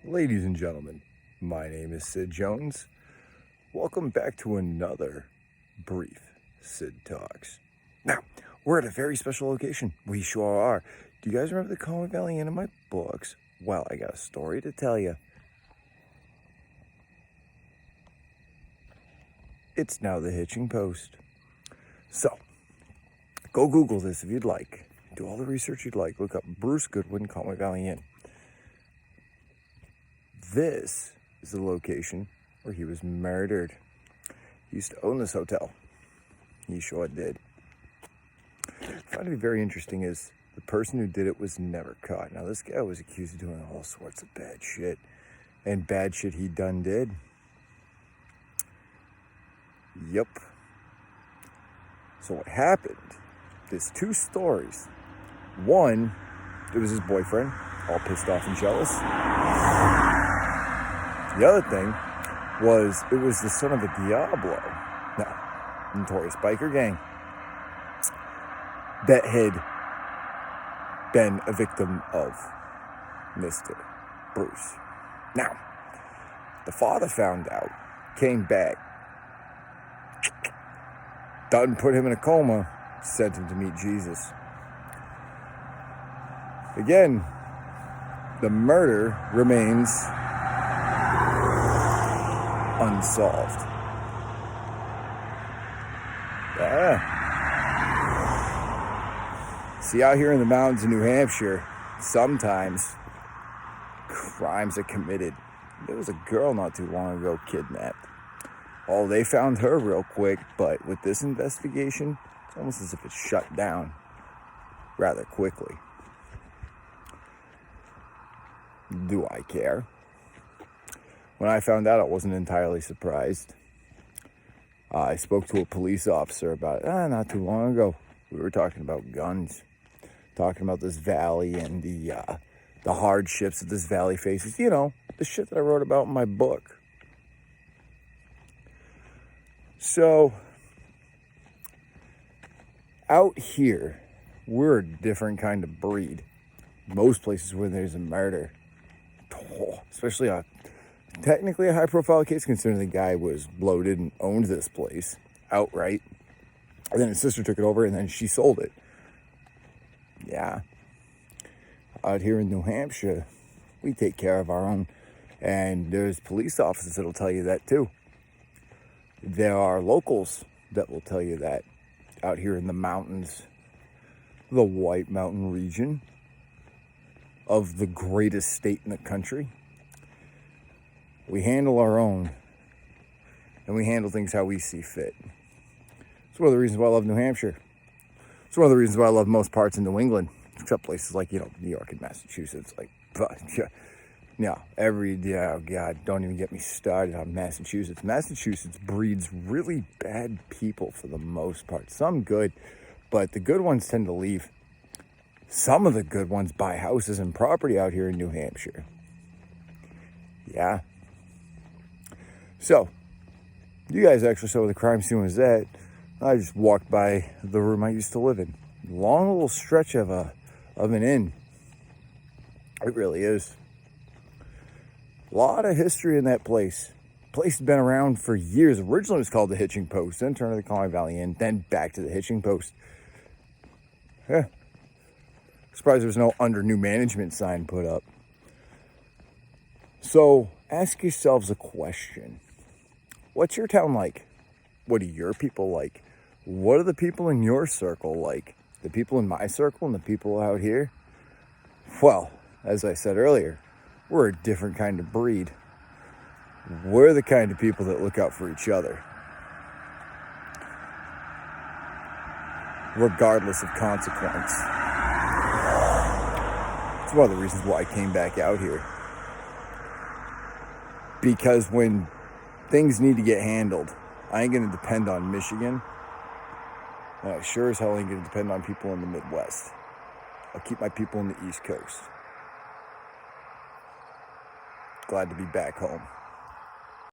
Ladies and gentlemen, my name is Sid Jones. Welcome back to another brief Sid Talks. Now, we're at a very special location. We sure are. Do you guys remember the Homicide Valley Inn in my books? Well, I got a story to tell you. It's now the Hitching Post. So, go Google this if you'd like. Do all the research you'd like. Look up Bruce Goodwin, Homicide Valley Inn. This is the location where he was murdered. He used to own this hotel. He sure did. What I find to be very interesting is the person who did it was never caught. Now, this guy was accused of doing all sorts of bad shit. And bad shit he done did. Yup. So what happened, there's two stories. One, it was his boyfriend, all pissed off and jealous. The other thing was, it was the son of a Diablo, notorious biker gang, that had been a victim of Mr. Bruce. Now, the father found out, came back, done put him in a coma, sent him to meet Jesus. Again, the murder remains unsolved. See, out here in the mountains of New Hampshire, sometimes crimes are committed. There was a girl not too long ago kidnapped. Oh, they found her real quick, but with this investigation, it's almost as if it's shut down rather quickly. Do I care? When I found out, I wasn't entirely surprised. I spoke to a police officer about it not too long ago. We were talking about guns, talking about this valley and the hardships that this valley faces. You know, the shit that I wrote about in my book. So, out here, we're a different kind of breed. Most places where there's a murder, especially technically a high-profile case, considering the guy was bloated and owned this place outright. And then his sister took it over, and then she sold it. Yeah. Out here in New Hampshire, we take care of our own. And there's police officers that'll tell you that, too. There are locals that will tell you that. Out here in the mountains, the White Mountain region of the greatest state in the country, we handle our own, and we handle things how we see fit. It's one of the reasons why I love New Hampshire. It's one of the reasons why I love most parts of New England, except places like, New York and Massachusetts. God, don't even get me started on Massachusetts. Massachusetts breeds really bad people for the most part. Some good, but the good ones tend to leave. Some of the good ones buy houses and property out here in New Hampshire. Yeah. So, you guys actually saw where the crime scene was at. I just walked by the room I used to live in. Long little stretch of an inn. It really is. A lot of history in that place. The place has been around for years. Originally it was called the Hitching Post, then turned to the Homicide Valley Inn, then back to the Hitching Post. Yeah. Surprised there was no under new management sign put up. So, ask yourselves a question. What's your town like? What are your people like? What are the people in your circle like? The people in my circle and the people out here? Well, as I said earlier, we're a different kind of breed. We're the kind of people that look out for each other, regardless of consequence. It's one of the reasons why I came back out here. Because when things need to get handled, I ain't going to depend on Michigan. And I sure as hell ain't going to depend on people in the Midwest. I'll keep my people in the East Coast. Glad to be back home.